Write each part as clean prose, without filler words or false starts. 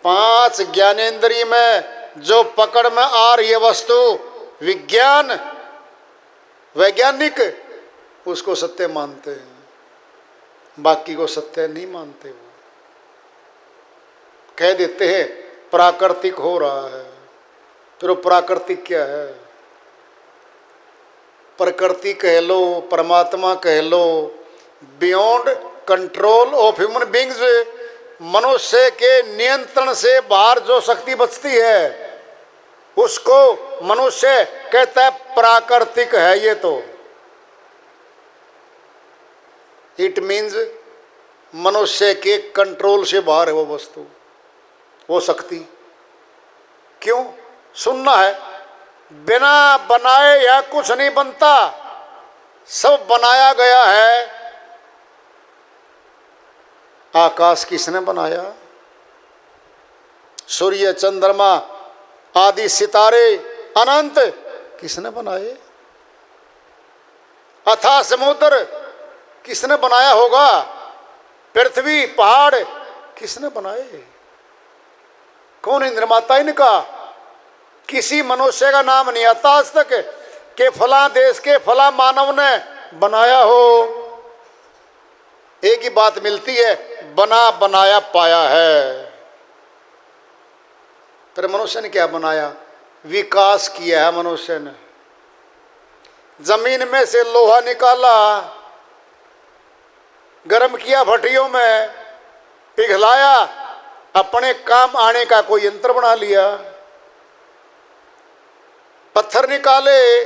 5 ज्ञानेंद्रिय में जो पकड़ में आ रही है वस्तु, विज्ञान वैज्ञानिक उसको सत्य मानते हैं, बाकी को सत्य नहीं मानते। वो कह देते हैं प्राकृतिक हो रहा है, फिर वो प्राकृतिक क्या है? प्रकृति कह लो, परमात्मा कह लो, beyond control of human beings, मनुष्य के नियंत्रण से बाहर जो शक्ति बचती है उसको मनुष्य कहता है प्राकृतिक है। ये तो इट मीन्स मनुष्य के कंट्रोल से बाहर है वो वस्तु, वो शक्ति। क्यों? सुनना है, बिना बनाए या कुछ नहीं बनता, सब बनाया गया है। आकाश किसने बनाया? सूर्य, चंद्रमा आदि सितारे अनंत किसने बनाए? अथाह समुद्र किसने बनाया होगा? पृथ्वी, पहाड़ किसने बनाए? कौन है निर्माता इनका? किसी मनुष्य का नाम नहीं आता आज तक कि फला देश के फला मानव ने बनाया हो। एक ही बात मिलती है, बना बनाया पाया है। पर मनुष्य ने क्या बनाया? विकास किया है मनुष्य ने। जमीन में से लोहा निकाला, गर्म किया भट्टियों में, पिघलाया, अपने काम आने का कोई यंत्र बना लिया। पत्थर निकाले,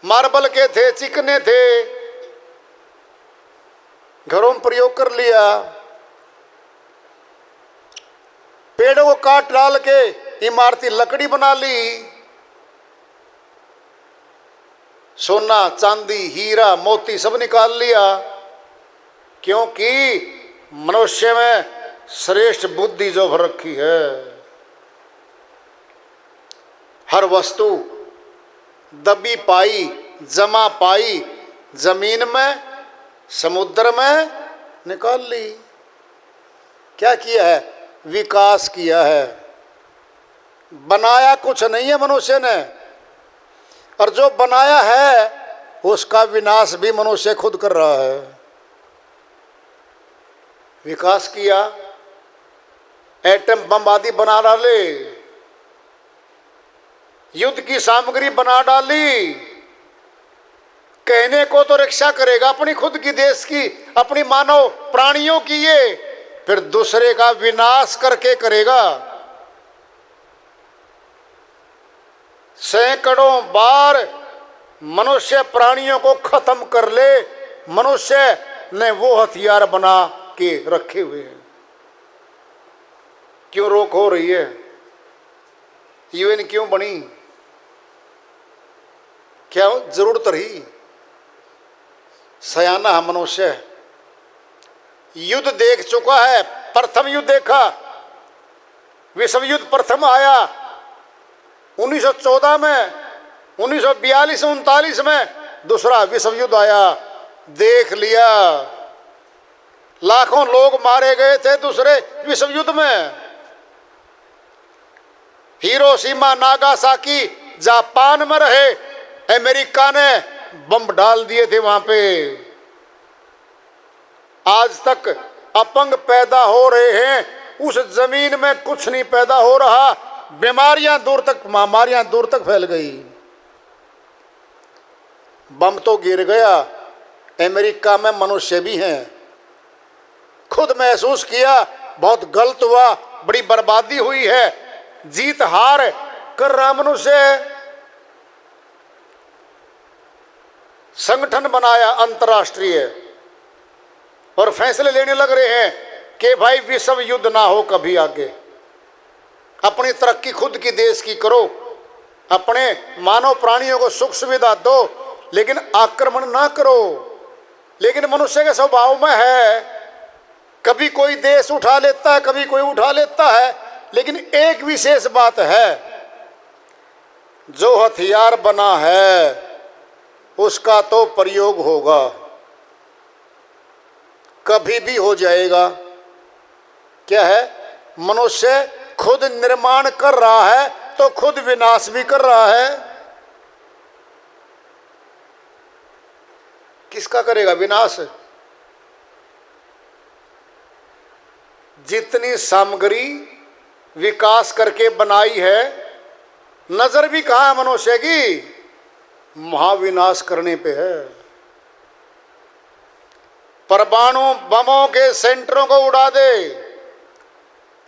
मार्बल के थे, चिकने थे, घरों में प्रयोग कर लिया। पेड़ों को काट डाल के इमारती लकड़ी बना ली। सोना, चांदी, हीरा, मोती सब निकाल लिया, क्योंकि मनुष्य में श्रेष्ठ बुद्धि जो भर रखी है। हर वस्तु दबी पाई, जमा पाई, जमीन में, समुद्र में निकाल ली। क्या किया है? विकास किया है। बनाया कुछ नहीं है मनुष्य ने, और जो बनाया है उसका विनाश भी मनुष्य खुद कर रहा है। विकास किया, एटम बम आदि बना डाले, युद्ध की सामग्री बना डाली। कहने को तो रक्षा करेगा अपनी खुद की, देश की, अपनी मानव प्राणियों की, ये फिर दूसरे का विनाश करके करेगा। सैकड़ों बार मनुष्य प्राणियों को खत्म कर ले, मनुष्य ने वो हथियार बना के रखे हुए हैं। क्यों रोक हो रही है? यूएन क्यों बनी? क्या जरूरत रही? सयाना है मनुष्य, युद्ध देख चुका है। प्रथम युद्ध देखा, विश्व युद्ध प्रथम आया 1914 में, 1942-39 में दूसरा विश्व युद्ध आया, देख लिया। लाखों लोग मारे गए थे दूसरे विश्व युद्ध में। हिरोशिमा, नागासाकी जापान में रहे, अमेरिका ने बम डाल दिए थे वहां पे। आज तक अपंग पैदा हो रहे हैं, उस जमीन में कुछ नहीं पैदा हो रहा। बीमारियां दूर तक, महामारियां दूर तक फैल गई। बम तो गिर गया, अमेरिका में मनुष्य भी हैं। खुद महसूस किया बहुत गलत हुआ, बड़ी बर्बादी हुई है, जीत हार कर रहा मनुष्य। संगठन बनाया अंतर्राष्ट्रीय और फैसले लेने लग रहे हैं कि भाई विश्व युद्ध ना हो कभी आगे। अपनी तरक्की खुद की, देश की करो, अपने मानव प्राणियों को सुख सुविधा दो, लेकिन आक्रमण ना करो। लेकिन मनुष्य के स्वभाव में है, कभी कोई देश उठा लेता है, कभी कोई उठा लेता है। लेकिन एक विशेष बात है, जो हथियार बना है उसका तो प्रयोग होगा, कभी भी हो जाएगा। क्या है? मनुष्य खुद निर्माण कर रहा है तो खुद विनाश भी कर रहा है। किसका करेगा विनाश? जितनी सामग्री विकास करके बनाई है, नजर भी कहाँ है मनुष्य की? महाविनाश करने पे है। परमाणु बमों के सेंटरों को उड़ा दे,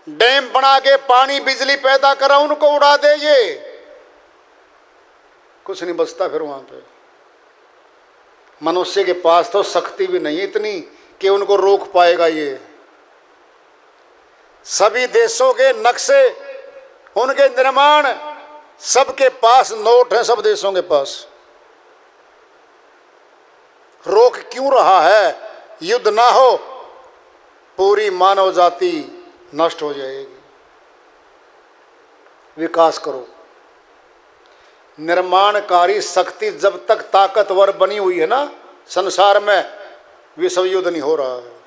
डैम बना के पानी बिजली पैदा करा उनको उड़ा दे, ये कुछ नहीं बचता फिर वहां पे। मनुष्य के पास तो शक्ति भी नहीं इतनी कि उनको रोक पाएगा। ये सभी देशों के नक्शे, उनके निर्माण, सबके पास नोट है, सब देशों के पास। रोक क्यों रहा है? युद्ध ना हो, पूरी मानव जाति नष्ट हो जाएगी। विकास करो। निर्माणकारी शक्ति जब तक ताकतवर बनी हुई है ना संसार में, विश्व युद्ध नहीं हो रहा है।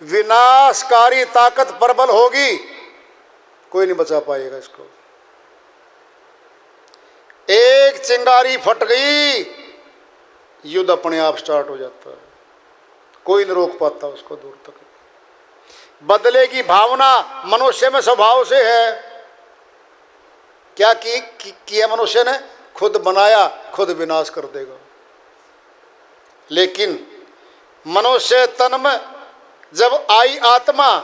विनाशकारी ताकत प्रबल होगी, कोई नहीं बचा पाएगा इसको। एक चिंगारी फट गई, युद्ध अपने आप स्टार्ट हो जाता है, कोई नहीं रोक पाता उसको दूर तक। बदले की भावना मनुष्य में स्वभाव से है। क्या किया मनुष्य ने? खुद बनाया, खुद विनाश कर देगा। लेकिन मनुष्य तन में जब आई आत्मा,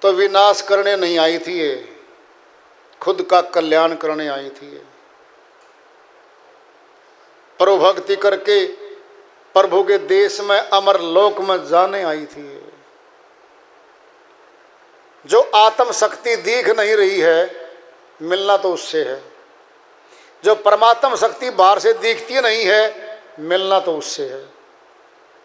तो विनाश करने नहीं आई थी ये, खुद का कल्याण करने आई थी ये। प्रभु भक्ति करके प्रभु के देश में, अमर लोक में जाने आई थी ये। जो आत्म शक्ति दिख नहीं रही है, मिलना तो उससे है। जो परमात्म शक्ति बाहर से दिखती नहीं है, मिलना तो उससे है।